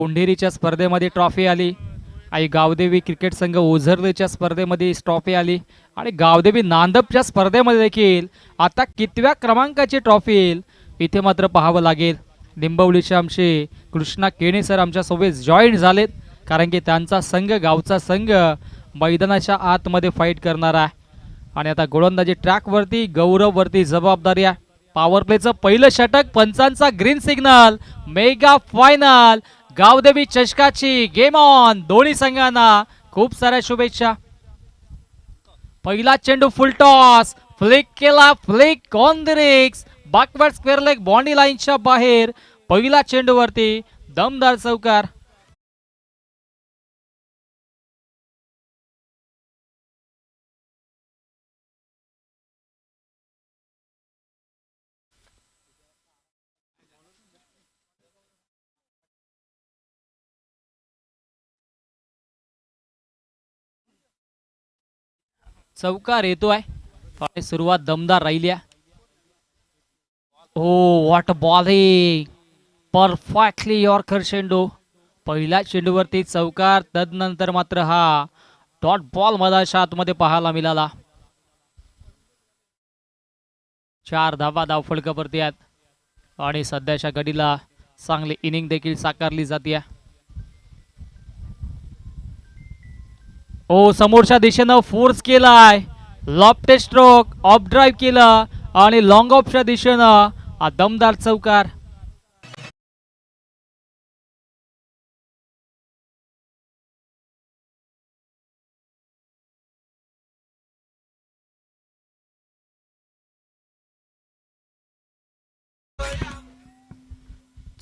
पुंढेरीच्या स्पर्धेमध्ये ट्रॉफी आली आणि गावदेवी क्रिकेट संघ ओझरलेच्या स्पर्धेमध्ये ट्रॉफी आली आणि गावदेवी नांदपच्या स्पर्धेमध्ये देखील आता कितव्या क्रमांकाची ट्रॉफी येईल इथे मात्र पाहावं लागेल. निंबवलीचे आमचे कृष्णा केणे सर आमच्यासोबत जॉईन झालेत, कारण की त्यांचा संघ गावचा संघ मैदानाच्या आतमध्ये फाईट करणार आहे. आणि आता गोलंदाजी ट्रॅकवरती गौरववरती जबाबदारी आहे. पॉवर प्लेचं पहिलं षटक, पंचांचा ग्रीन सिग्नल, मेगा फायनल, गावदेवी चषकाची गेम ऑन. दोन्ही संघांना खूप साऱ्या शुभेच्छा. पहिला चेंडू फुल टॉस, फ्लिक केला, flick on the wrists, backward square leg boundary लाईनच्या बाहेर. पहिला चेंडूवरती दमदार चौकार. चौकार येतोय आणि सुरुवात दमदार राहिली. हो, व्हॉट बॉलिंग, परफेक्टली यॉर्कर चेंडू. पहिल्या चेंडूवरती चौकार, तदनंतर मात्र हा डॉट बॉल मधाच्या आतमध्ये पाहायला मिळाला. 4 धावा धावफलकावरती आहेत आणि सध्याच्या घडीला चांगली इनिंग देखील साकारली जाते. ओ, समोरच्या दिशेनं फोर्स केलाय, लॉफ्ट स्ट्रोक, ऑफ ड्राईव्ह केला आणि लॉंग ऑफच्या दिशेनं हा दमदार चौकार.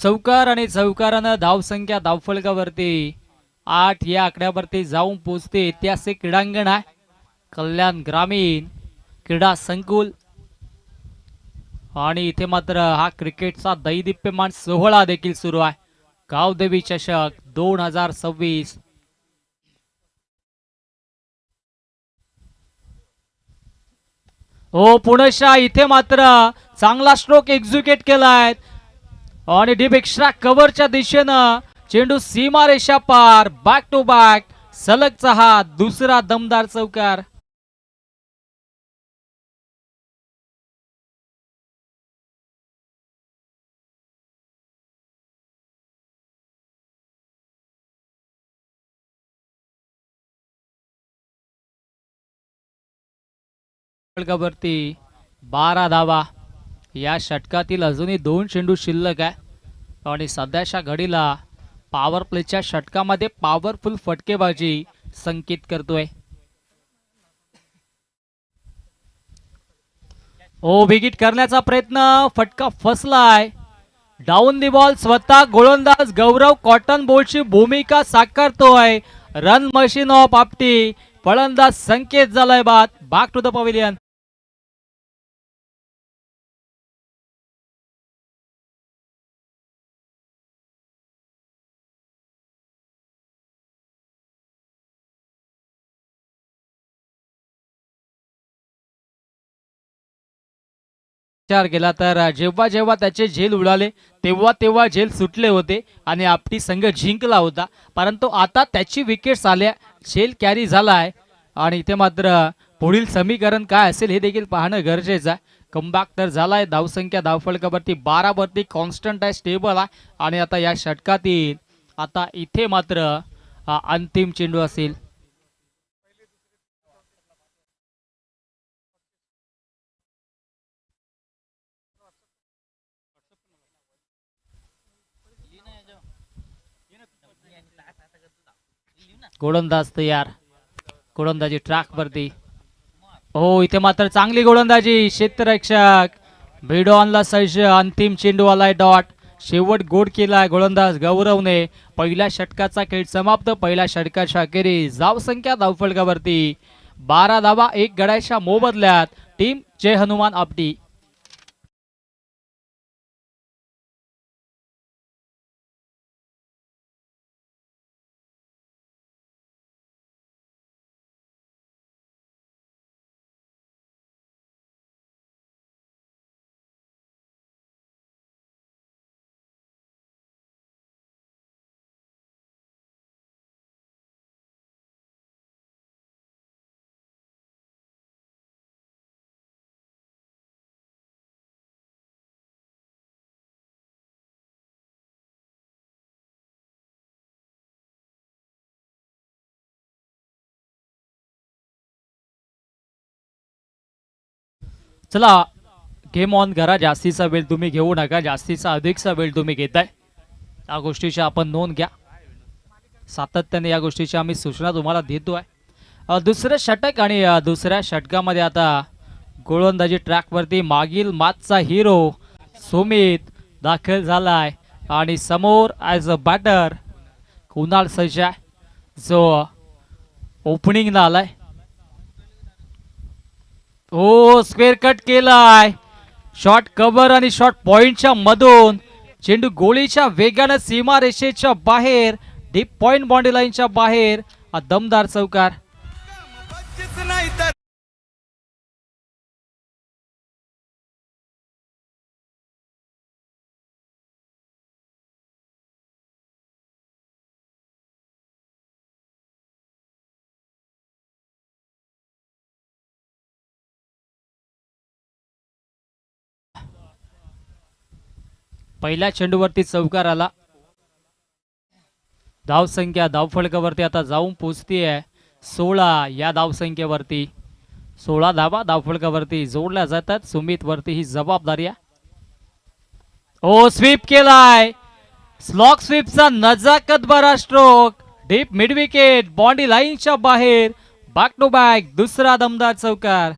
चौकार आणि चौकारानं धावसंख्या धावफलकावरती 8 या आकड्यावरती जाऊन पोहोचते. ऐतिहासिक क्रीडांगण आहे कल्याण ग्रामीण क्रीडा संकुल आणि इथे मात्र हा क्रिकेटचा दैदिप्यमान सोहळा देखील सुरू आहे. गावदेवी चषक 2026. हो, पुनशा इथे मात्र चांगला स्ट्रोक एक्झिक्यूट केलाय आणि डीप एक्स्ट्रा कव्हरच्या दिशेनं चेंडू सीमा रेषा पार, बॅक टू बॅक, सलगचा हा दुसरा दमदार चौकार. वरती 12 धावा. या षटकातील अजूनही 2 चेंडू शिल्लक आहे आणि सध्याच्या घडीला पॉवर प्लेच्या षटकामध्ये पॉवरफुल फटकेबाजी संकेत करतोय. ओ, विकेट करण्याचा प्रयत्न, फटका फसलाय. डाऊन दी बॉल, स्वतः गोलंदाज गौरव कॉटन बोल्टची भूमिका साकारतोय. रन मशीन ऑफ आपटी, फलंदाज संकेत झालाय बाद. Back to the pavilion. विचार केला तर जेव्हा जेव्हा त्याचे झेल उडाले तेव्हा तेव्हा झेल सुटले होते आणि आपटी संघ जिंकला होता, परंतु आता त्याची विकेट्स आल्या, झेल कॅरी झालाय आणि इथे मात्र पुढील समीकरण काय असेल हे देखील पाहणं गरजेचं आहे. कमबॅक तर झालाय, धावसंख्या धावफलकावरती 12 वरती कॉन्स्टंट आहे, स्टेबल आहे आणि आता या षटकातील आता इथे मात्र अंतिम चेंडू असेल. गोलंदाज तयार, गोलंदाजी ट्रॅक वरती. हो, इथे मात्र चांगली गोलंदाजी, क्षेत्ररक्षक भिडॉनला सज्ज. अंतिम चेंडू आलाय डॉट, शेवट गोड केलाय गोलंदाज गौरवने. पहिल्या षटकाचा खेळ समाप्त. पहिल्या षटकाच्या अखेरीस धावसंख्या धावफलकावरती 12 धावा, 1 गड्याच्या मोबदल्यात टीम जय हनुमान आपटी. चला गेम ऑन करा. जास्तीचा वेळ तुम्ही घेऊ नका. जास्तीचा अधिकचा वेळ तुम्ही घेताय त्या गोष्टीची आपण नोंद घ्या. सातत्याने या गोष्टीची आम्ही सूचना तुम्हाला देतोय. दुसरं षटक आणि दुसऱ्या षटकामध्ये आता गोलंदाजी ट्रॅकवरती मागील मॅचचा हिरो सुमित दाखल झालाय आणि समोर ॲज अ बॅटर कुणाल सजा जो ओपनिंगला आलाय. हो स्क्वेअर कट केलाय. शॉट कव्हर आणि शॉट पॉइंटच्या मधून चेंडू गोळीच्या वेगानं सीमारेषेच्या बाहेर डीप पॉइंट बाउंड्री लाईनच्या बाहेर दमदार चौकार. पहिल्या चेंडूवरती चौकार आला. धावसंख्या धावफलकावरती आता जाऊन पोचतीये 16. या धावसंख्येवरती 16 धावा धावफलकावरती जोडल्या जातात. सुमित वरती ही जबाबदारी आहे. ओ स्वीप केलाय. स्लॉक स्वीपचा नजाकत बरा stroke deep mid wicket boundary लाईनच्या बाहेर. बॅक टू बॅक दुसरा दमदार चौकार.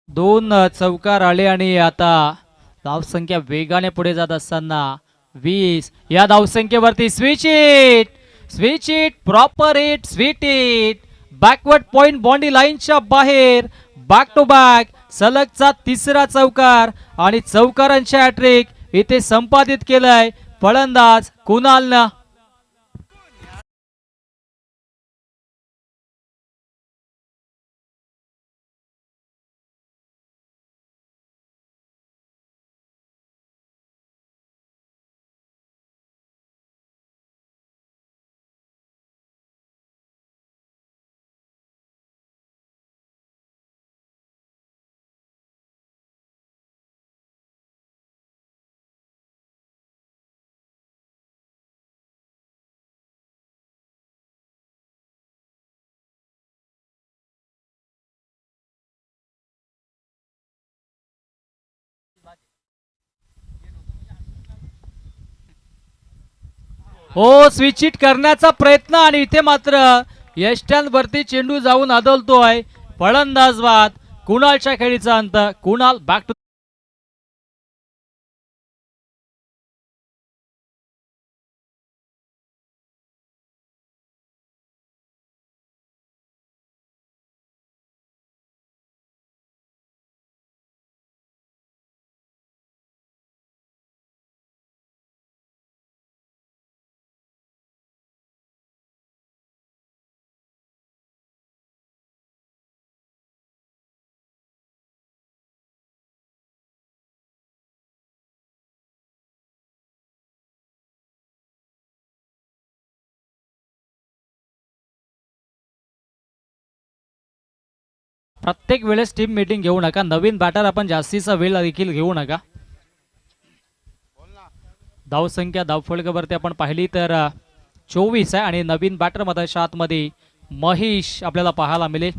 दोन चौकार आले आणि आता धावसंख्या वेगाने पुढे जात असताना 20. या धावसंख्येवरती switch it proper hit sweet it backward point boundary लाईनच्या बाहेर. बॅक टू बॅक सलगचा तिसरा चौकार आणि चौकारांचे हॅट्रिक इथे संपादित केलंय फलंदाज कुणालनं. हो स्विच हिट करण्याचा प्रयत्न आणि इथे मात्र यष्ट्यांवरती चेंडू जाऊन आदळतोय फलंदाज बाद. कुणालच्या खेळीचा अंत. कुणाल बॅक टू प्रत्येक वेळेस टीम मीटिंग घेऊ नका. नवीन बॅटर आपण जास्तीचा वेळ देखील घेऊ नका. धावसंख्या धावफलकावरती आपण पाहिली तर 24 आहे आणि नवीन बॅटर मध्ये आतमध्ये महेश आपल्याला पाहायला मिळेल.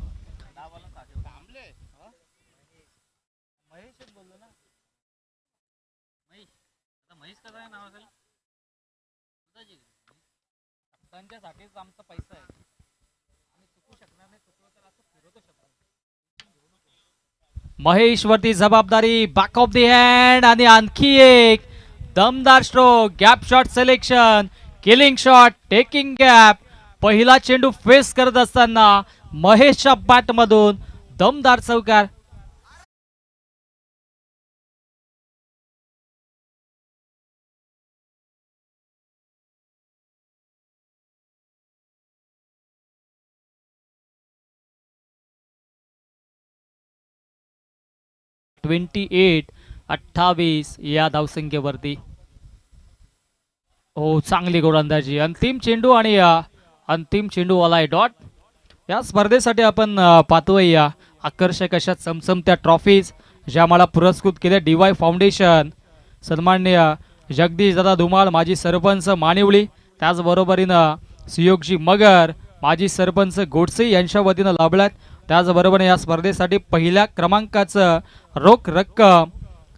महेश वरती जबाबदारी बॅक ऑफ द हँड आणि आणखी एक दमदार stroke. Gap shot selection killing shot taking gap. पहिला चेंडू फेस करत असताना महेशच्या बॅट मधून दमदार चौकार. (28) 28 या धावसंख्येवरती. हो चांगली गोलंदाजी. अंतिम चेंडू आणि अंतिम चेंडू आलाय डॉट. या स्पर्धेसाठी आपण पाहतोय आकर्षक अशा चमचमत्या ट्रॉफीज जे आम्हाला पुरस्कृत केले DY फाउंडेशन, सन्माननीय जगदीश दादा धुमाळ माजी सरपंच मानिवळी, त्याचबरोबरीनं सुयोगजी मगर माजी सरपंच गोडसे यांच्या वतीनं लाभल्यात. त्याचबरोबर या स्पर्धेसाठी पहिल्या क्रमांकाचं रोख रक्कम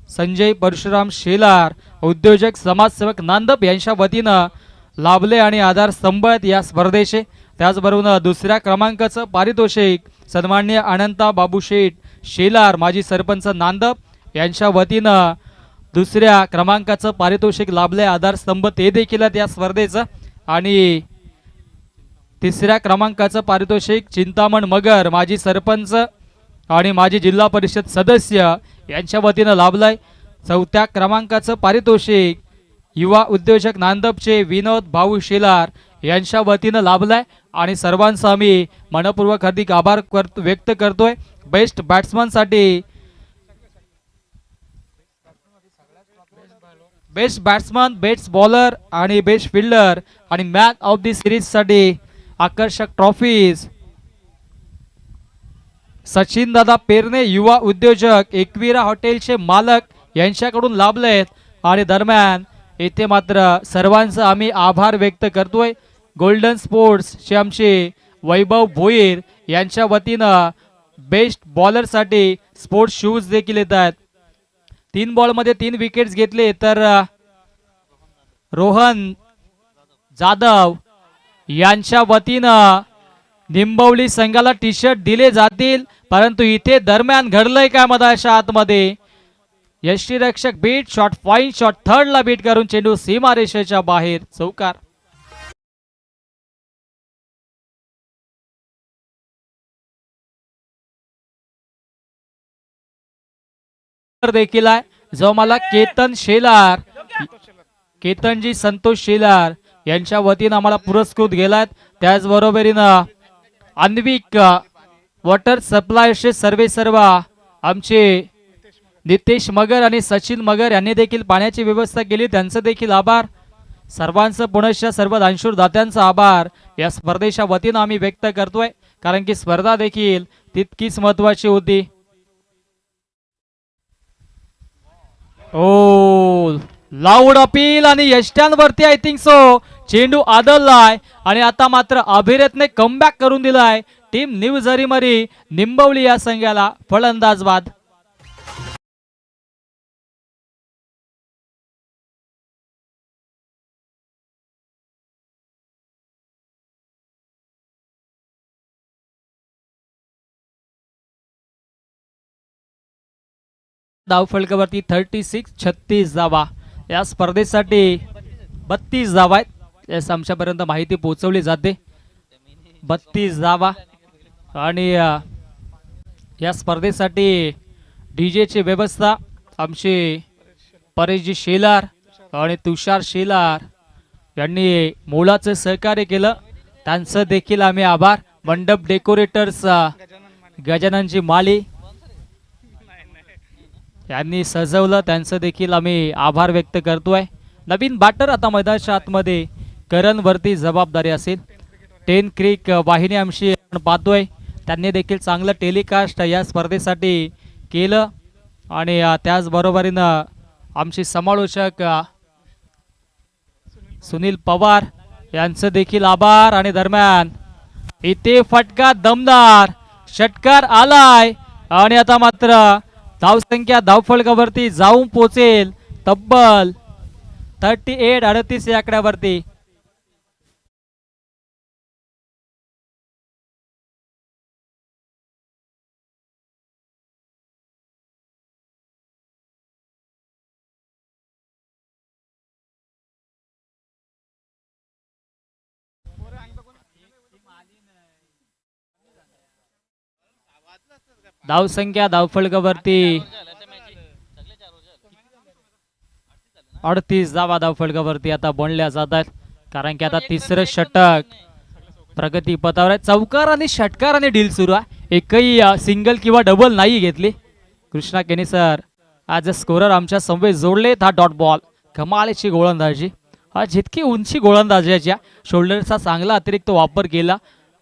संजय परशुराम शेलार उद्योजक समाजसेवक नांदप यांच्या वतीनं लाभले आणि आधार स्तंभ आहेत या स्पर्धेचे. त्याचबरोबर दुसऱ्या क्रमांकाचं पारितोषिक सन्माननीय अनंता बाबू शेठ शेलार माजी सरपंच नांदप यांच्या वतीनं दुसऱ्या क्रमांकाचं पारितोषिक लाभले, आधार स्तंभ ते देखील आहेत या स्पर्धेचं. आणि तिसऱ्या क्रमांकाचं पारितोषिक चिंतामण मगर माजी सरपंच आणि माजी जिल्हा परिषद सदस्य यांच्या वतीनं लाभलंय. चौथ्या क्रमांकाचं पारितोषिक युवा उद्योजक नांदपचे विनोद भाऊ शेलार यांच्या वतीनं लाभलाय आणि सर्वांचा आम्ही मनपूर्वक हार्दिक आभार व्यक्त करतोय. बेस्ट बॅट्समनसाठी बेस्ट बॅट्समन, बेस्ट बॉलर आणि बेस्ट फिल्डर आणि मॅन ऑफ द सिरीजसाठी आकर्षक ट्रॉफीज सचिन दादा पेरणे युवा उद्योजक एकविरा हॉटेलचे मालक यांच्याकडून लाभलेत. आणि दरम्यान येथे मात्र सर्वांचा आम्ही आभार व्यक्त करतोय. गोल्डन स्पोर्ट्सचे आमचे वैभव भोईर यांच्या वतीनं बेस्ट बॉलरसाठी स्पोर्ट्स शूज देखील येत आहेत. 3 बॉलमध्ये 3 विकेट्स घेतले तर रोहन जाधव यांच्या वतीनं निंबवली संघाला टी शर्ट दिले जातील. परंतु इथे दरम्यान घडलंय काय मधाच्या आतमध्ये यष्टीरक्षक बीट शॉट फाईन शॉट थर्डला बीट करून चेंडू सीमारेषेच्या बाहेर चौकार. देखील आहे जो मला केतनजी संतोष शेलार यांच्या वतीनं आम्हाला पुरस्कृत गेलात. त्याचबरोबरीनं अन्विक वॉटर सप्लायचे सर्वेसर्वा आमचे नितेश मगर आणि सचिन मगर यांनी देखील पाण्याची व्यवस्था केली, त्यांचं देखील आभार. सर्वांचं पुनश्च सर्व दानशूर दात्यांचा आभार या स्पर्धेच्या वतीनं आम्ही व्यक्त करतोय, कारण की स्पर्धा देखील तितकीच महत्वाची होती. ओ लाऊड अपील आणि यष्ट्यांवरती आय थिंक सो चेंडू आदळलाय आणि आता मात्र अभिरेतने कमबॅक करून दिलाय. टीम न्यू जरीमरी निंबवली या संघाला फलंदाज बाद. धावफलकावरती 36 धावा. या स्पर्धेसाठी 32 धावा आहेत. यास आमच्यापर्यंत माहिती पोहोचवली जाते. 32 धावा आणि या स्पर्धेसाठी डीजेची व्यवस्था आमचे परेशजी शेलार आणि तुषार शेलार यांनी मोलाचं सहकार्य केलं, त्यांचं देखील आम्ही आभार. मंडप डेकोरेटर्स गजाननजी माली यांनी सजवलं, त्यांचं देखील आम्ही आभार व्यक्त करतोय. नवीन बॅटर आता मैदानाच्या आतमध्ये करण वरती जबाबदारी असेल. 10 क्रिक वाहिनी आमची आपण पाहतोय, त्यांनी देखील चांगलं टेलिकास्ट या स्पर्धेसाठी केलं. आणि त्याचबरोबरीनं आमचे समालोचक सुनील पवार यांचं देखील आभार. आणि दरम्यान इथे फटका दमदार षटकार आलाय आणि आता मात्र धावसंख्या धावफलकावरती जाऊन पोहोचेल तब्बल 38 या आकड्यावरती. धावसंख्या धावफलकावरती 38 धावा धावफलकावरती आता बनल्या जातात, कारण की आता तिसरं षटक प्रगती पथावर आहे. चौकार आणि षटकार आणि डील सुरू आहे, एकही सिंगल किंवा डबल नाही घेतली. कृष्णा केनेसर आज स्कोरर आमच्या समवेत जोडलेत. हा डॉट बॉल कमालीची गोलंदाजी, हा जितकी उंची गोलंदाजाच्या शोल्डरचा चांगला अतिरिक्त वापर केला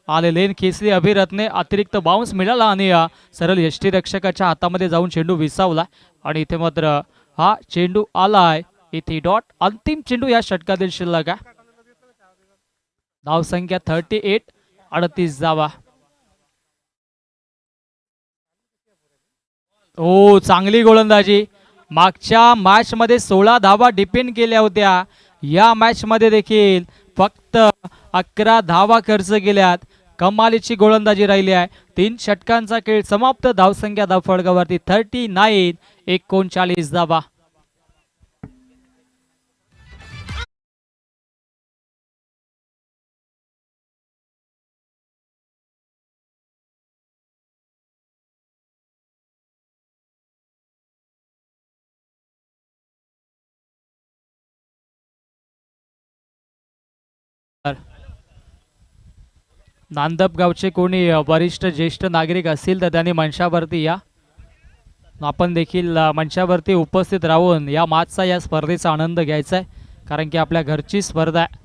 आले लेन खेचली अभिरथने, अतिरिक्त बाउन्स मिळाला आणि सरळ यष्टीरक्षकाच्या हातामध्ये जाऊन चेंडू विसावला आणि इथे मात्र हा चेंडू आलाय इथे डॉट. अंतिम चेंडू या षटकातील शिल्लक आहे. धावसंख्या 38, 38 धावा. हो, चांगली गोलंदाजी. मागच्या मॅच मध्ये 16 धावा डिपेंड केल्या होत्या. या मॅच मध्ये देखील फक्त 11 धावा खर्च केल्यात. कमालीची गोलंदाजी राहिली आहे. 3 षटकांचा खेळ समाप्त. धावसंख्या धावफलकावरती 39, 39 धावा. नांदप गावचे कोणी वरिष्ठ ज्येष्ठ नागरिक असतील तर त्यांनी मंचावरती या. आपण देखील मंचावरती उपस्थित राहून या मॅचचा या स्पर्धेचा आनंद घ्यायचा आहे, कारण की आपल्या घरची स्पर्धा आहे.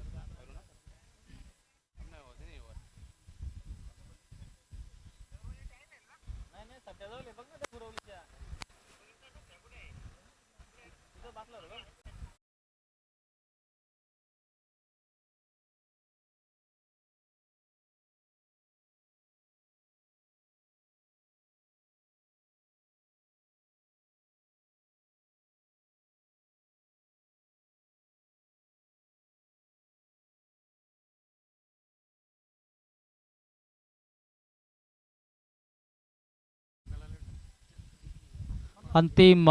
अंतिम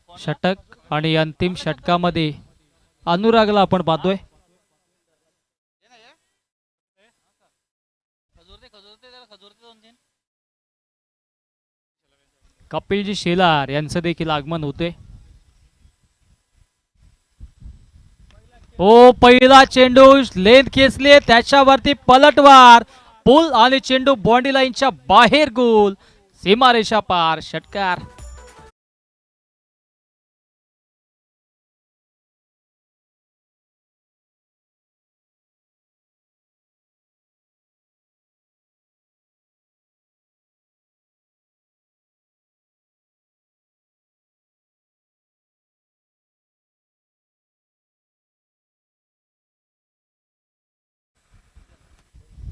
षटक आणि अंतिम षटकामध्ये अनुरागला आपण पाहतोय. कपिलजी शेलार यांचं देखील आगमन होते. ओ, पहिला चेंडू लेंथ खेचले, त्याच्यावरती पलटवार, पूल आणि चेंडू बॉन्डी लाईनच्या बाहेर गोल, सीमारेषा पार, षटकार.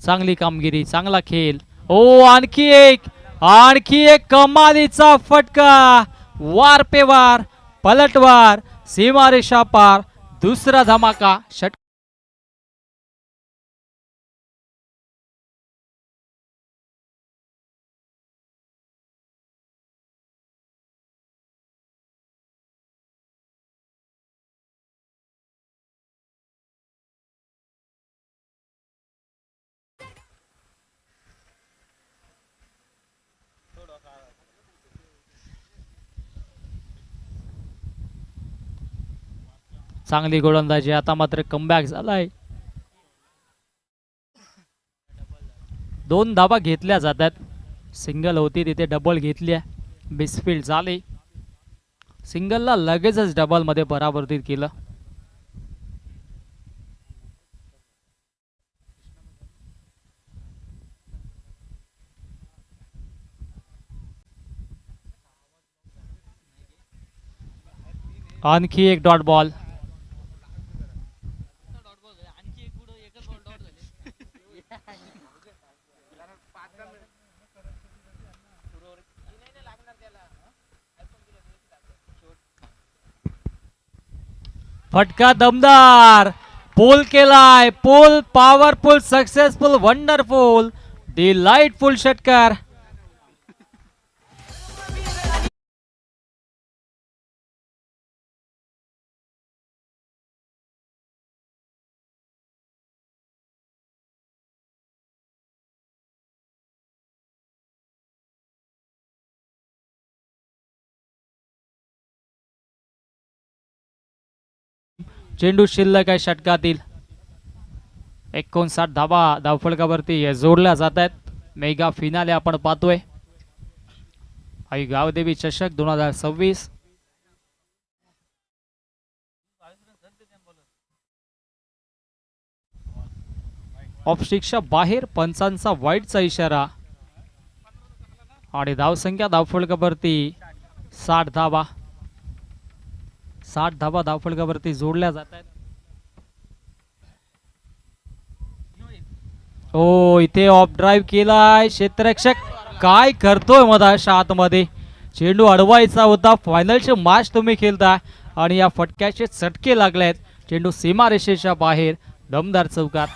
चांगली कामगिरी, चांगला खेळ. ओ, आणखी एक कमालीचा फटका, वार पे वार, पलटवार, सीमारेषा पार, दुसरा धमाका. षट चांगली गोलंदाजी. आता मात्र कमबॅक झालाय. 2 धावा घेतल्या जातात. सिंगल होती तिथे डबल घेतल्या, बिस्फील्ड झाले. सिंगलला लगेचच डबल मध्ये परावर्तित केलं. आणखी एक डॉट बॉल. फटका दमदार, पूल केलाय, पूल पॉवरफुल, सक्सेसफुल, वंडरफुल, डिलाइटफुल षटकार. चेंडू शिल्लक आहे षटकातील. 59 धावा धावफलकावरती जोडल्या जात आहेत. मेगा फिनाले आपण पाहतोय. आई गावदेवी चषक 2026. ऑफस्टिकच्या बाहेर पंचांचा वाईटचा इशारा आणि धावसंख्या धावफलकावरती 60 धावा. 60 धावा धावफलकावरती जोडल्या जात आहेत. हो इथे ऑफ ड्राईव्ह केलाय क्षेत्ररक्षक. काय करतोय मधाच्या आतमध्ये. चेंडू अडवायचा होता. फायनलचे मॅच तुम्ही खेळताय आणि या फटक्याचे चटके लागलेत. चेंडू सीमारेषेच्या बाहेर दमदार चौकात.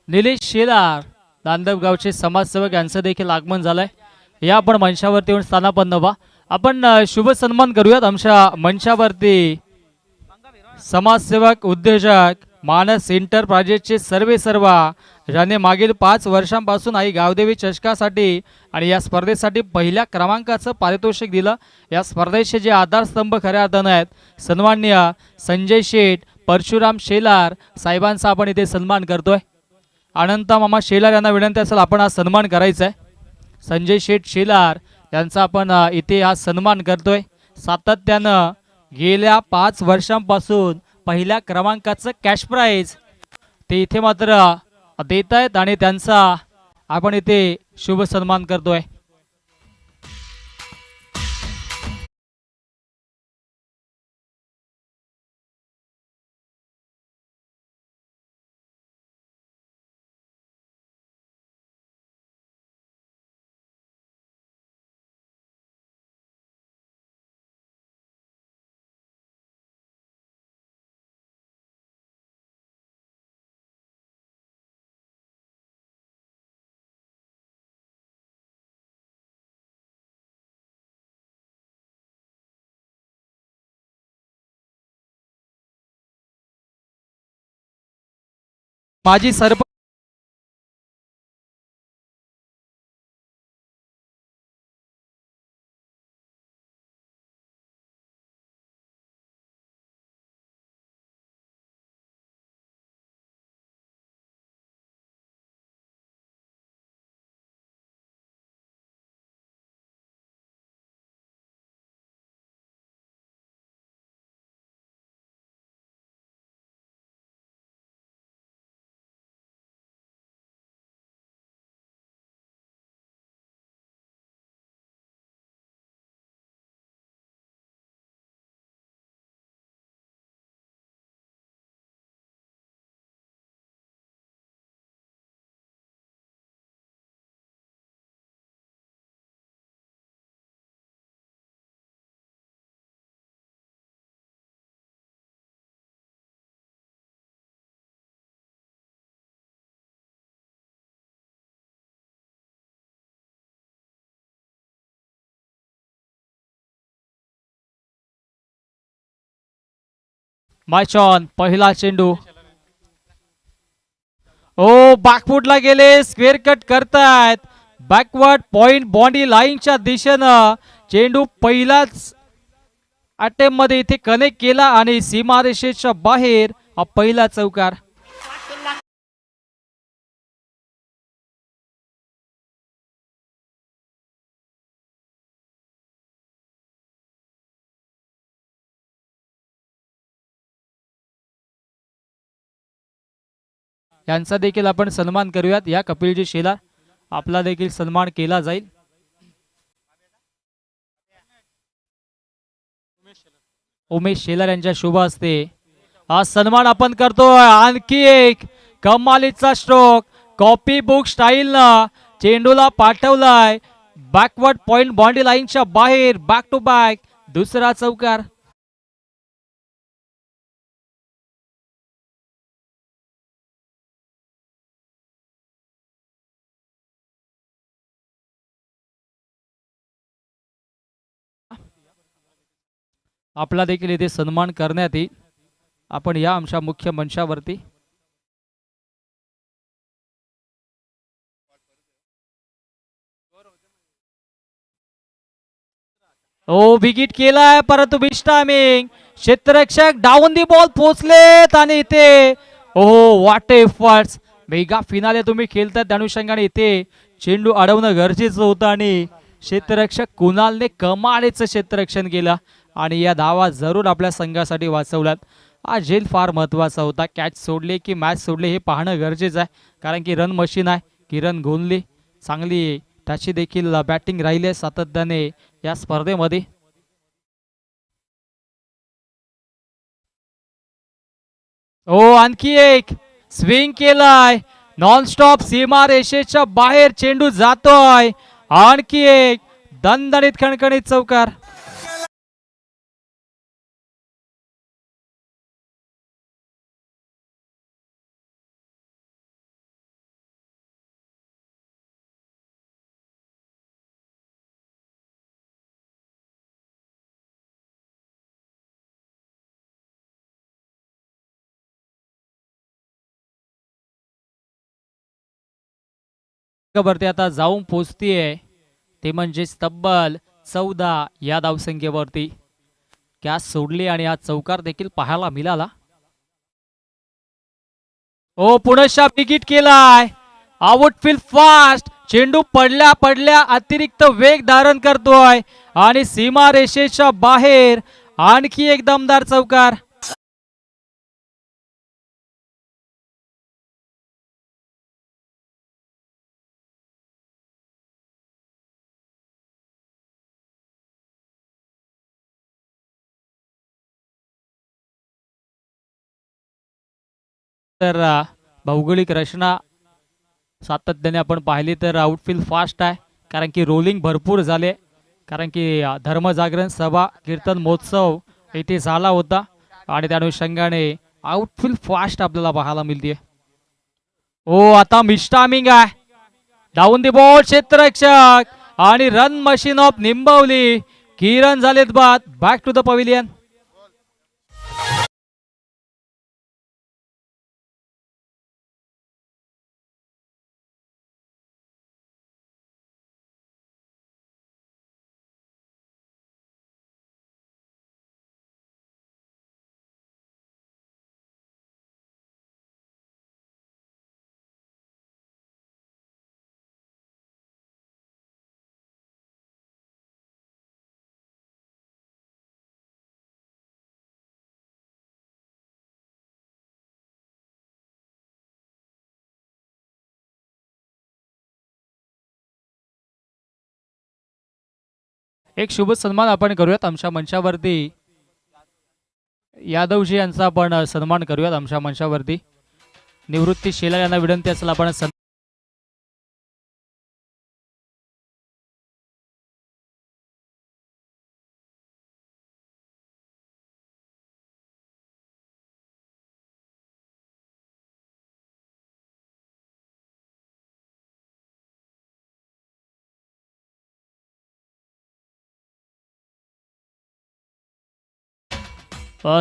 निलेश शेलार नांदगावचे समाजसेवक यांचं देखील आगमन झालंय. या आपण मंचावरती येऊन स्थानापन्न व्हा. आपण शुभ सन्मान करूयात. आमच्या मंचावरती समाजसेवक उद्योजक मानस एंटरप्राइजेसचे सर्व ज्याने मागील 5 वर्षांपासून आई गावदेवी चषकासाठी आणि या स्पर्धेसाठी पहिल्या क्रमांकाचं पारितोषिक दिलं. या स्पर्धेचे जे आधारस्तंभ खऱ्या अर्थानं आहेत सन्माननीय संजय शेठ परशुराम शेलार साहेबांचा आपण इथे सन्मान करतोय. अनंत मामा शेलार यांना विनंती असेल आपण हा सन्मान करायचा आहे. संजय शेठ शेलार यांचा आपण इथे हा सन्मान करतोय. सातत्यानं गेल्या 5 वर्षांपासून पहिल्या क्रमांकाचं कॅश प्राइज ते इथे मात्र देत आहेत आणि त्यांचा आपण इथे शुभ सन्मान करतोय. माजी सरपंच मायचॉन पहिला चेंडू. ओ बॅकफुटला गेले. स्क्वेअर कट करतायत. बॅकवर्ड पॉइंट बॉन्डी लाईनच्या दिशेनं चेंडू पहिलाच अटेम्प्ट मध्ये इथे कनेक्ट केला आणि सीमारेषेच्या बाहेर हा पहिला चौकार. यांचा देखील आपण सन्मान करूयात. या कपिलजी शेलार आपला देखील सन्मान केला जाईल. उमेश शेलार यांच्या शुभ हस्ते हा सन्मान आपण करतोय. आणखी एक कमालीचा स्ट्रोक कॉपी बुक स्टाईल ना चेंडूला पाठवलाय बॅकवर्ड पॉइंट बाउंड्री लाईनच्या बाहेर. बॅक टू बॅक दुसरा चौकार. आपला देखील इथे सन्मान करण्यात येईल. आपण या आमच्या मुख्य मंचावरती. ओ विकेट केलाय परंतु मिस टायमिंग. क्षेत्ररक्षक डाऊन दी बॉल पोहोचलेत आणि इथे oh what efforts. Mega finale तुम्ही खेळतात त्या अनुषंगाने इथे चेंडू अडवणं गरजेचं होतं आणि क्षेत्ररक्षक कुणालने कमालीचं क्षेत्ररक्षण केलं आणि या धावा जरूर आपल्या संघासाठी वाचवल्यात. हा झेल फार महत्वाचा होता. कॅच सोडले की मॅच सोडले हे पाहणं गरजेचं आहे कारण की रन मशीन आहे. किरण गोंधले चांगली त्याची देखील बॅटिंग राहिली आहे सातत्याने या स्पर्धेमध्ये. ओ आणखी एक स्विंग केलाय नॉन स्टॉप सीमा रेषेच्या बाहेर चेंडू जातोय. आणखी एक दणदणीत खणखणीत चौकार. वरती आता जाऊन पोचतीये ते म्हणजे तब्बल 14 या धावसंख्येवरती. कॅच सोडली आणि हा चौकार देखील पाहायला मिळाला. ओ पुनश्चा विकेट केलाय. आउटफील्ड फास्ट चेंडू पडल्या पडल्या अतिरिक्त वेग धारण करतोय आणि सीमा रेषेच्या बाहेर आणखी एक दमदार चौकार. तर भौगोलिक रचना सातत्याने आपण पाहिली तर आउटफील्ड फास्ट आहे कारण की रोलिंग भरपूर झाले. कारण की धर्मजागरण सभा कीर्तन महोत्सव इथे झाला होता आणि त्या अनुषंगाने आउटफील्ड फास्ट आपल्याला पाहायला मिळते. ओ आता मिस टायमिंग आहे. डाऊन दी बॉल क्षेत्ररक्षक आणि run machine of Nimbavali. Kiran झालेत बाद. Back to the pavilion. एक शुभ सन्मान आपण करूयात आमच्या मंचावरती. यादवजी यांचा आपण सन्मान करूयात आमच्या मंचावरती. निवृत्ती शेलार यांना विनंती असेल आपण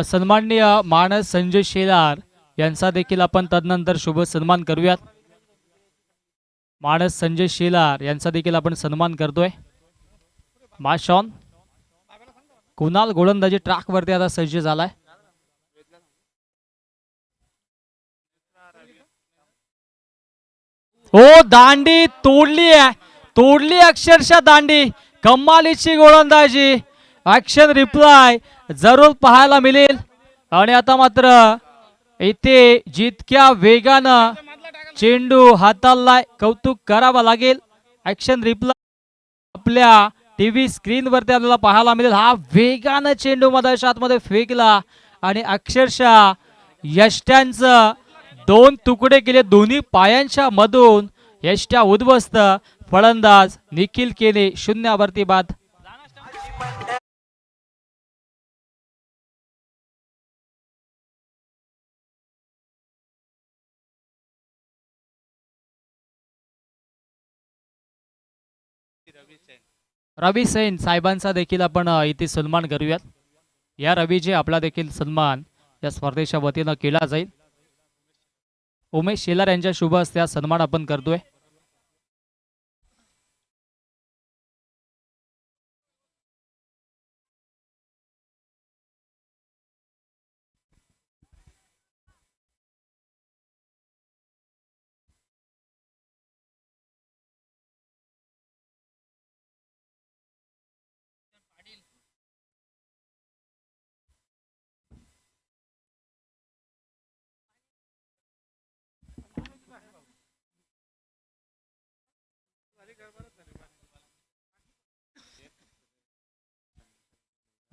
सन्माननीय मानस संजय शेलार यांचा देखील आपण तदनंतर शुभ सन्मान करूयात. मानस संजय शेलार यांचा देखील आपण सन्मान करतोय. माशॉन कुणाल गोलंदाजी ट्रॅक वरती आता सज्ज झालाय. हो दांडी तोडली आहे, तोडली अक्षरशः दांडी. कमालीची गोलंदाजी, ऍक्शन रिप्लाय जरूर पाहायला मिळेल. आणि आता मात्र इथे जितक्या वेगानं चेंडू हाताळलाय कौतुक करावं लागेल. ऍक्शन रिप्लाय आपल्या टीव्ही स्क्रीन वरती आपल्याला पाहायला मिळेल. हा वेगानं चेंडू मधाच्या आतमध्ये फेकला आणि अक्षरशः यष्ट्यांचं दोन तुकडे केले दोन्ही पायांच्या मधून. यष्ट्या उद्ध्वस्त. फलंदाज निखिल केले शून्यावरती बाद. रवी सैन साहेबांचा देखील आपण इथे सन्मान करूयात. या रवीचे आपला देखील सन्मान या स्पर्धेच्या वतीनं केला जाईल. उमेश शेलार यांच्या शुभ हस्ते हा सन्मान आपण करतोय.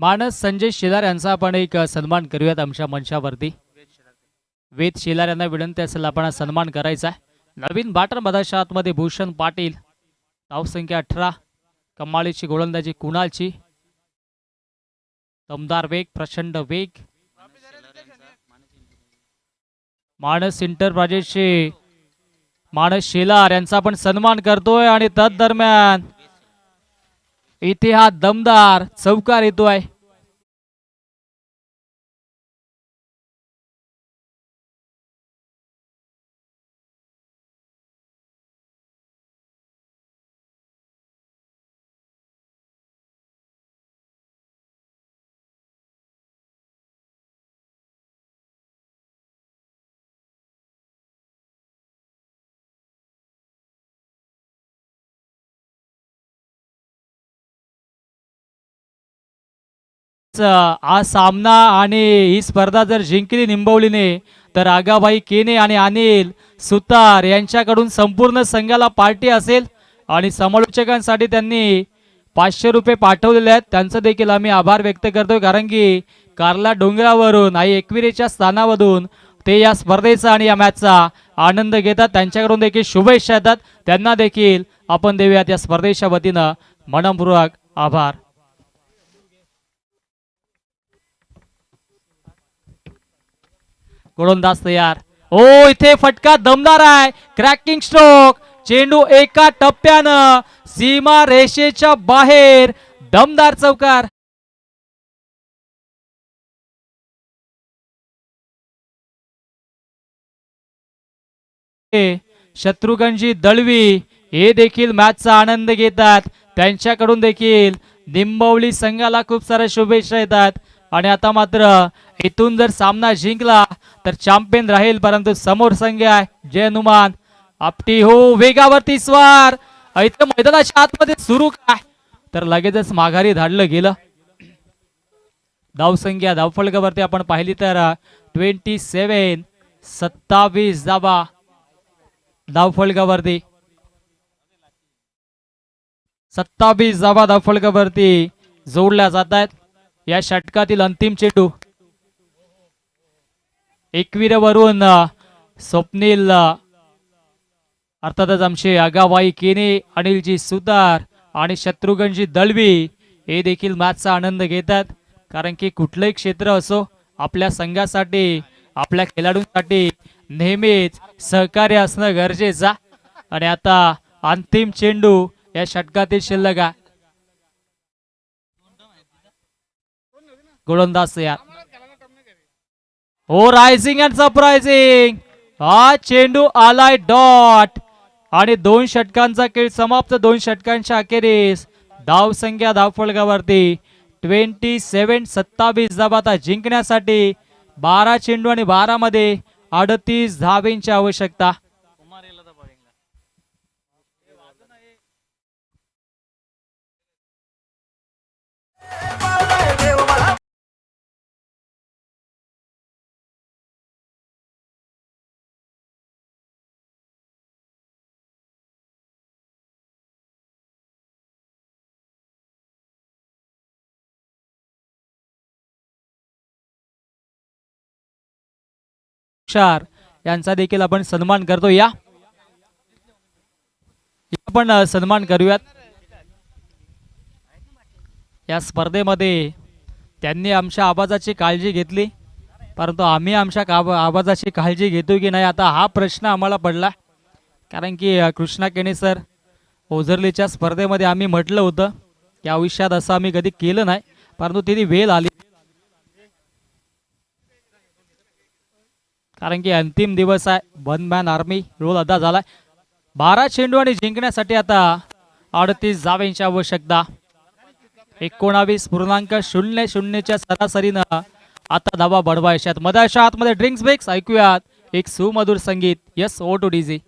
मानस संजय शेलार यांचा आपण एक सन्मान करूयात आमच्या मंचावरती. वेद शेलार यांना विनंती असेल आपण हा सन्मान करायचा आहे. नवीन बॅटर मधाच्या आतमध्ये भूषण पाटील. धावसंख्या 18. कमालीची गोलंदाजी कुणालची. दमदार वेग, प्रचंड वेग. मानस इंटरप्राइजेसचे मानस शेलार यांचा आपण सन्मान करतोय. आणि तद दरम्यान इथे हा दमदार चौकार येतोय. हा सामना आणि ही स्पर्धा जर जिंकली निंबवलीने तर आगाबाई केने आणि अनिल सुतार यांच्याकडून संपूर्ण संघाला पार्टी असेल. आणि समालोचकांसाठी त्यांनी 500 रुपये पाठवलेले आहेत. त्यांचं देखील आम्ही आभार व्यक्त करतोय. कारण की कारला डोंगरावरून आई एकविरेच्या स्थानावरून ते या स्पर्धेचा आणि या मॅचचा आनंद घेतात. त्यांच्याकडून देखील शुभेच्छा येतात. त्यांना देखील आपण देऊयात या स्पर्धेच्या वतीनं मनपूर्वक आभार. गोलंदाज तयार. ओ इथे फटका दमदार आहे. Cracking stroke. चेंडू एका टप्प्यानं सीमा रेषेच्या बाहेर. दमदार चौकार. शत्रुघ्नजी दळवी हे देखील मॅचचा आनंद घेतात. त्यांच्याकडून देखील निंबवली संघाला खूप साऱ्या शुभेच्छा येतात. आणि आता मात्र इथून जर सामना जिंकला तर चॅम्पियन राहील. परंतु समोर संघ आहे जय हनुमान आपटी. हो वेगावरती स्वार. इथं मैदानाच्या आतमध्ये सुरू काय तर लगेचच माघारी धाडलं गेलं. धावसंख्या धावफलकावरती आपण पाहिली तर 27. 27 धावा धावफलकावरती. 27 धावा धावफलकावरती जोडल्या जात आहेत. या षटकातील अंतिम चेंडू एकविरवरून स्वप्नील अर्थातच आमचे आगाबाई केने, अनिलजी सुतार आणि शत्रुघ्नजी दळवी हे देखील मॅचचा आनंद घेतात. कारण की कुठलंही क्षेत्र असो आपल्या संघासाठी आपल्या खेळाडूंसाठी नेहमीच सहकार्य असणं गरजेचं. आणि आता अंतिम चेंडू या षटकातील शिल्लक आहे. गोलंदाज तयार. हो रायझिंग अँड सरप्राइझिंग. हा चेंडू आलाय डॉट. आणि 2 षटकांचा खेळ समाप्त. 2 षटकांच्या अखेरीस धावसंख्या धावफलकावरती 27-27 धावा आता जिंकण्यासाठी 12 चेंडू आणि 12 मध्ये 38 धावेंची आवश्यकता. यांचा देखील आपण सन्मान करतो. या आपण सन्मान करूयात. या स्पर्धेमध्ये त्यांनी आमच्या आवाजाची काळजी घेतली, परंतु आम्ही आमच्या आवाजाची काळजी घेतो की नाही आता हा प्रश्न आम्हाला पडला. कारण की कृष्णा केणे सर ओझरलीच्या स्पर्धेमध्ये आम्ही म्हटलं होतं की आयुष्यात असं आम्ही कधी केलं नाही, परंतु ती वेळ आली. कारण की अंतिम दिवस आहे. वन मॅन आर्मी रोल अदा झालाय. 12 चेंडू आणि जिंकण्यासाठी आता 38 धावांची आवश्यकता. 19.00 सरासरीनं आता धावा बढवायच्यात. मधाच्या आतमध्ये ड्रिंक्स ब्रेक्स ऐकूयात एक सुमधुर संगीत. Yes O two DG.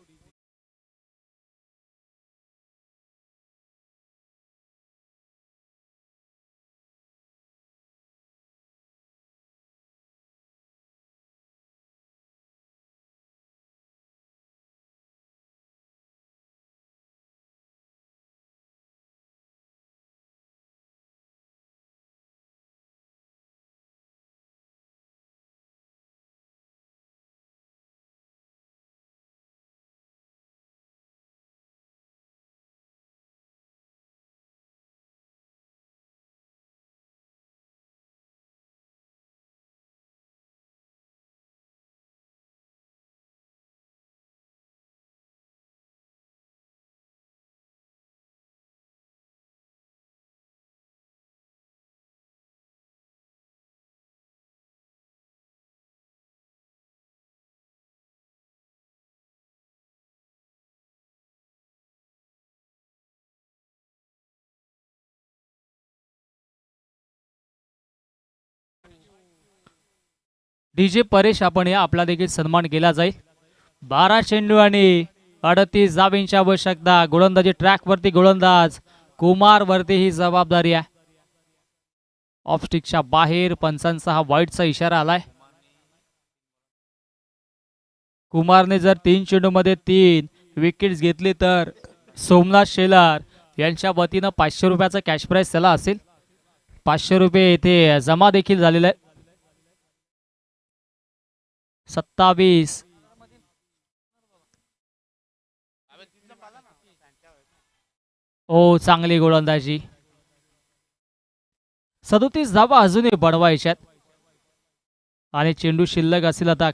DJ Paresh आपण या आपला देखील सन्मान केला जाईल. 12 चेंडू आणि 38 धावांची आवश्यकता. गोलंदाजी ट्रॅक वरती गोलंदाज कुमार वरती ही जबाबदारी आहे. ऑफ स्टिकच्या बाहेर पंचांचा हा वाईटचा इशारा आलाय. कुमारने जर 3 चेंडू मध्ये 3 विकेट्स घेतली तर सोमनाथ शेलार यांच्या वतीनं 500 रुपयाचा कॅश प्राइज त्याला असेल. 500 रुपये येथे जमा देखील झालेला आहे. 27 ओ चांगली गोलंदाजी. 37 धावा अजूनही बनवायच्यात आणि चेंडू शिल्लक असेल आता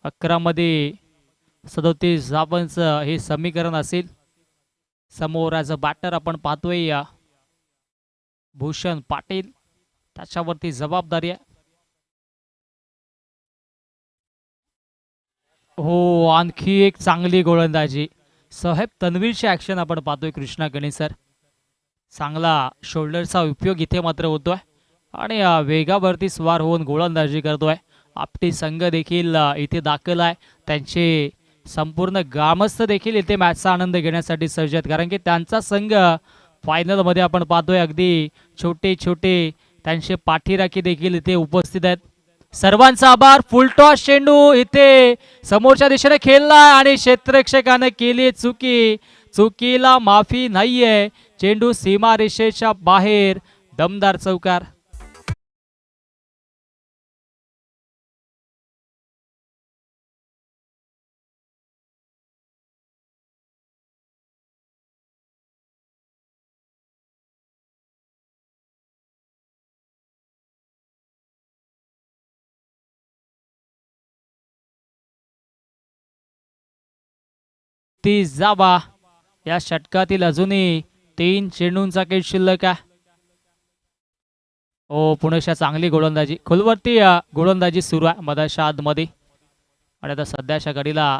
11 मध्ये 37 धावांचं हे समीकरण असेल. समोर ॲज अ बॅटर आपण पाहतोय या भूषण पाटील, त्याच्यावरती जबाबदारी आहे. हो आणखी एक चांगली गोलंदाजी. साहेब तन्वीरची ॲक्शन आपण पाहतोय. कृष्णा गणेश सर चांगला शोल्डरचा उपयोग इथे मात्र होतोय आणि वेगावरती स्वार होऊन गोलंदाजी करतोय. आपटी संघ देखील इथे दाखल आहे. त्यांचे संपूर्ण ग्रामस्थ देखील इथे मॅचचा आनंद घेण्यासाठी सज्ज आहेत, कारण की त्यांचा संघ फायनलमध्ये आपण पाहतोय अगदी छोटे छोटे त्यांचे पाठीराखी देखील इथे उपस्थित आहेत. सर्वांचा आभार. फुलटॉस चेंडू इथे समोरच्या दिशेने खेळला आणि क्षेत्ररक्षकाने केली चुकी. चुकीला माफी नाहीये. चेंडू सीमारेषेच्या बाहेर. दमदार चौकार. ती जाबा या षटकातील अजूनही 3 चेंडूंचा खेळ शिल्लक आहे. ओ पुणेच्या चांगली गोलंदाजी. खोलवरती गोलंदाजी सुरू आहे मधाच्या आतमध्ये आणि आता सध्याच्या घडीला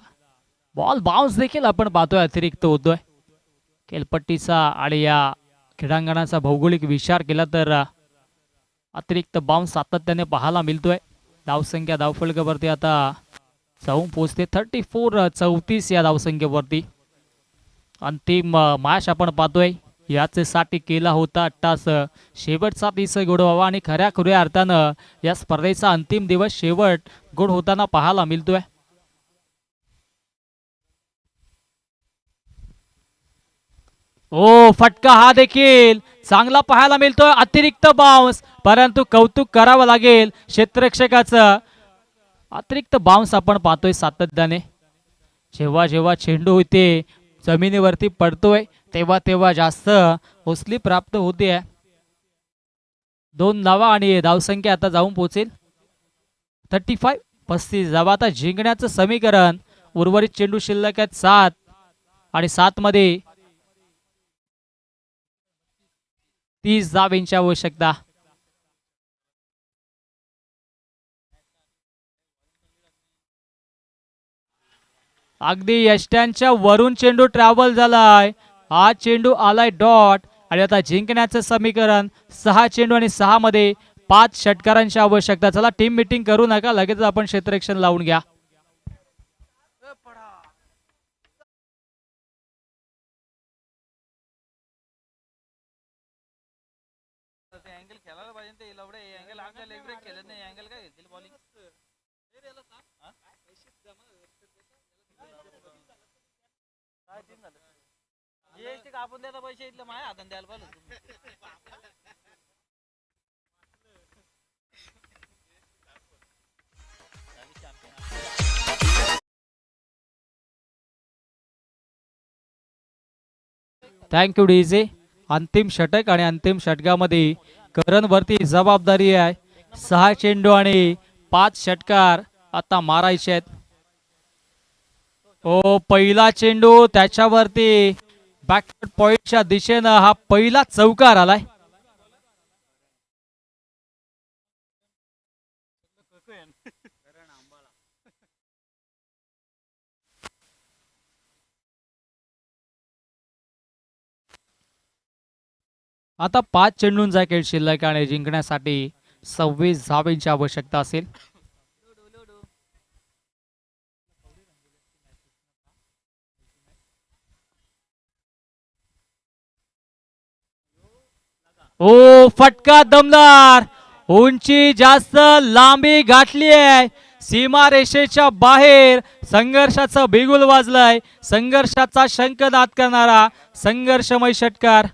बॉल बाउन्स देखील आपण पाहतोय अतिरिक्त होतोय. खेळपट्टीचा आणि या क्रीडांगणाचा भौगोलिक विचार केला तर अतिरिक्त बाउन्स सातत्याने पाहायला मिळतोय. धावसंख्या धावफलकावरती आता जाऊन पोहोचते 34-34 या धावसंख्येवरती. अंतिम मॅच आपण पाहतोय. याच्यासाठी केला होता तास शेवटचा 30 गोड व्हावा आणि खऱ्या अर्थानं या स्पर्धेचा अंतिम दिवस शेवट गोड होताना पाहायला मिळतोय. ओ फटका हा देखील चांगला पाहायला मिळतोय. अतिरिक्त बाउन्स, परंतु कौतुक करावं लागेल क्षेत्ररक्षकाचं. अतिरिक्त बाउन्स आपण पाहतोय सातत्याने. जेव्हा जेव्हा चेंडू इथे जमिनीवरती पडतोय तेव्हा तेव्हा जास्त उचली प्राप्त होते. 2 धावा आणि धावसंख्या आता जाऊन पोहोचेल 35-35 धावा. आता जिंकण्याचं समीकरण. उर्वरित चेंडू शिल्लक आहेत 7 आणि 7 मध्ये 30 धावांची आवश्यकता. अगदी यष्ट्यांच्या वरून चेंडू ट्रॅव्हल झालाय. हा चेंडू आलाय डॉट आणि आता जिंकण्याचं समीकरण 6 चेंडू आणि 6 मध्ये 5 षटकारांची आवश्यकता. चला टीम मीटिंग करू नका, लगेच आपण क्षेत्ररक्षण लावून घ्या. Thank you DJ. अंतिम षटक आणि अंतिम षटकामध्ये करण वरती जबाबदारी आहे. 6 चेंडू आणि 5 षटकार आता मारायचे आहेत. ओ पहिला चेंडू त्याच्यावरती बॅकवर्ड पॉइंटच्या दिशेनं हा पहिला चौकार आलाय. आता 5 चेंडूंचा खेळ शिल्लक आणि जिंकण्यासाठी 26 धावांची आवश्यकता असेल. ओ फटका दमदार. उंची जास्त, लांबी गाठली आहे. सीमा रेषेच्या बाहेर संघर्षाचा बिगुल वाजलाय. संघर्षाचा शंखनाद करणारा संघर्षमय षटकार.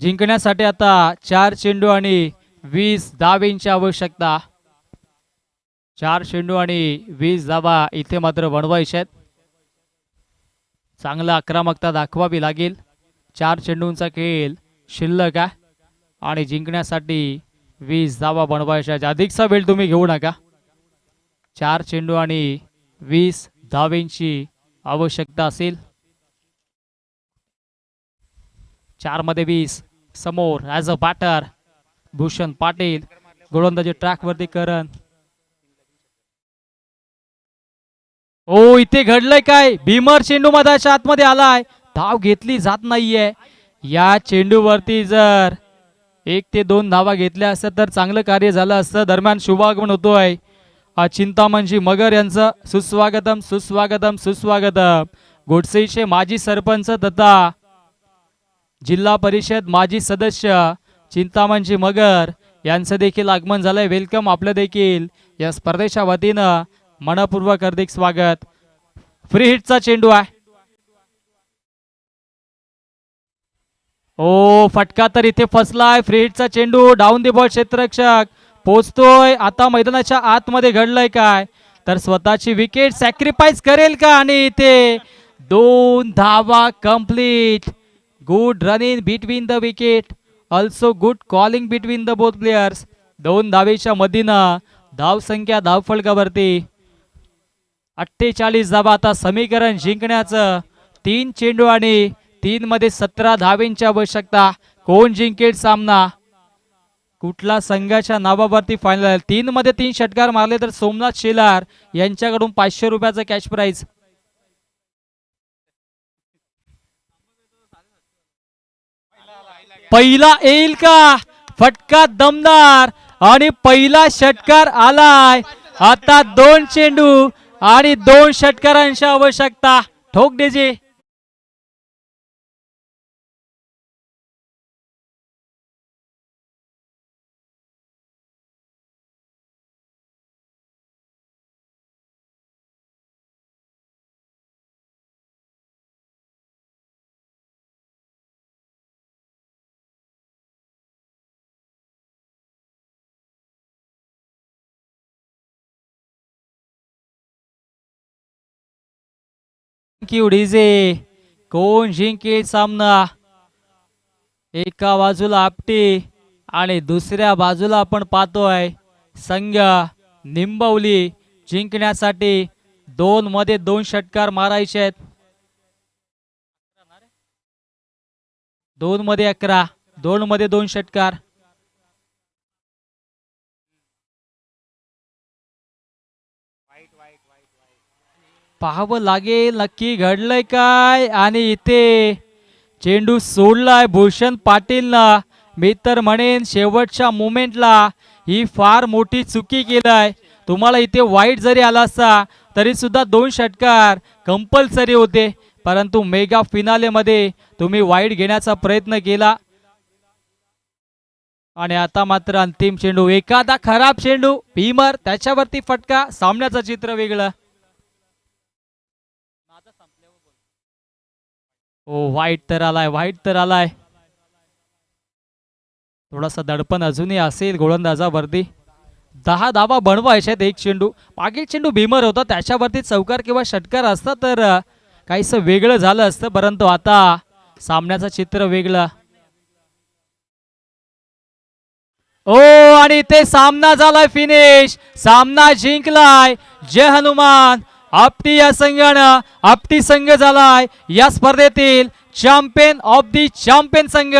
जिंकण्यासाठी आता 4 चेंडू आणि 20 धावांची आवश्यकता. 4 चेंडू आणि 20 धावा इथे मात्र बनवायच्या आहेत. चांगला आक्रमकता दाखवावी लागेल. 4 चेंडूंचा खेळ शिल्लक आहे आणि जिंकण्यासाठी 20 धावा बनवायच्या. अधिकचा वेळ तुम्ही घेऊ नका. 4 चेंडू आणि 20 धावांची आवश्यकता असेल. 4 मध्ये 20. समोर as a batter Bhushan Patil. गोलंदाजी ट्रॅक वरती करण. ओ इथे घडलंय काय. भीमर चेंडू मधाच्या आतमध्ये आलाय. धाव घेतली जात नाहीये. या चेंडूवरती जर 1 ते 2 धावा घेतल्या असत्या तर चांगलं कार्य झालं असतं. दरम्यान शुभागमन होतोय चिंतामणजी मगर यांचं. सुस्वागतम सुस्वागतम सुस्वागतम. गोडसेचे माजी सरपंच तथा जिल्हा परिषद माजी सदस्य चिंतामणजी मगर यांचं देखील आगमन झालंय. वेलकम आपलं देखील या स्पर्धेच्या वतीनं मनपूर्वक हार्दिक स्वागत. फ्री हिटचा चेंडू आहे. ओ फटका तर इथे फसलाय. फ्री हिटचा चेंडू डाऊन दी बॉल. क्षेत्ररक्षक पोचतोय. आता मैदानाच्या आतमध्ये घडलंय काय तर स्वतःची विकेट सॅक्रिफाईस करेल का आणि इथे 2 धावा complete. Good running between the wicket, also good calling between the both players. 2 धावेच्या मधीनं धावसंख्या धावफलकावरती 48 धावा. आता समीकरण जिंकण्याचं 3 चेंडू आणि 3 मध्ये 17 धावेंची आवश्यकता. कोण जिंकेल सामना, कुठला संघाच्या नावावरती फायनल. 3 मध्ये 3 षटकार मारले तर सोमनाथ शेलार यांच्याकडून 500 रुपयाचं कॅश प्राइज. पहिला येईल का, फटका दमदार आणि पहिला षटकार आलाय. आता 2 चेंडू आणि 2 षटकारांची आवश्यकता. ठोक देजे. डीजे कोण जिंकेल सामना. एका बाजूला आपटी आणि दुसऱ्या बाजूला आपण पाहतोय संघ निंबवली जिंकण्यासाठी 2 मध्ये 2 षटकार मारायचे आहेत. 2 मध्ये 11, 2 मध्ये 2 षटकार. पाहावं लागेल नक्की घडलंय काय. आणि इथे चेंडू सोडलाय भूषण पाटीलनं. मी तर म्हणेन शेवटच्या मोमेंटला ही फार मोठी चुकी केलाय. तुम्हाला इथे वाईट जरी आला असता तरी सुद्धा 2 षटकार कंपल्सरी होते, परंतु मेगा फिनाले मध्ये तुम्ही वाईट घेण्याचा प्रयत्न केला. आणि आता मात्र अंतिम चेंडू, एखादा खराब चेंडू भीमर त्याच्यावरती फटका, सामन्याचं चित्र वेगळं. ओ वाईट तर आलाय, वाईट तर आलाय. थोडासा दडपण अजूनही असेल गोलंदाजावरती. 10 धावा बनवायच्या आहेत. 1 चेंडू, मागील चेंडू भीमर होता त्याच्यावरती चौकार किंवा षटकार असता तर काहीसं वेगळं झालं असतं, परंतु आता सामन्याचं चित्र वेगळं. ओ आणि इथे सामना झालाय फिनिश. सामना जिंकलाय जय हनुमान. आपटी या संघानं, आपटी संघ झालाय या स्पर्धेतील चॅम्पियन ऑफ दी चॅम्पियन संघ.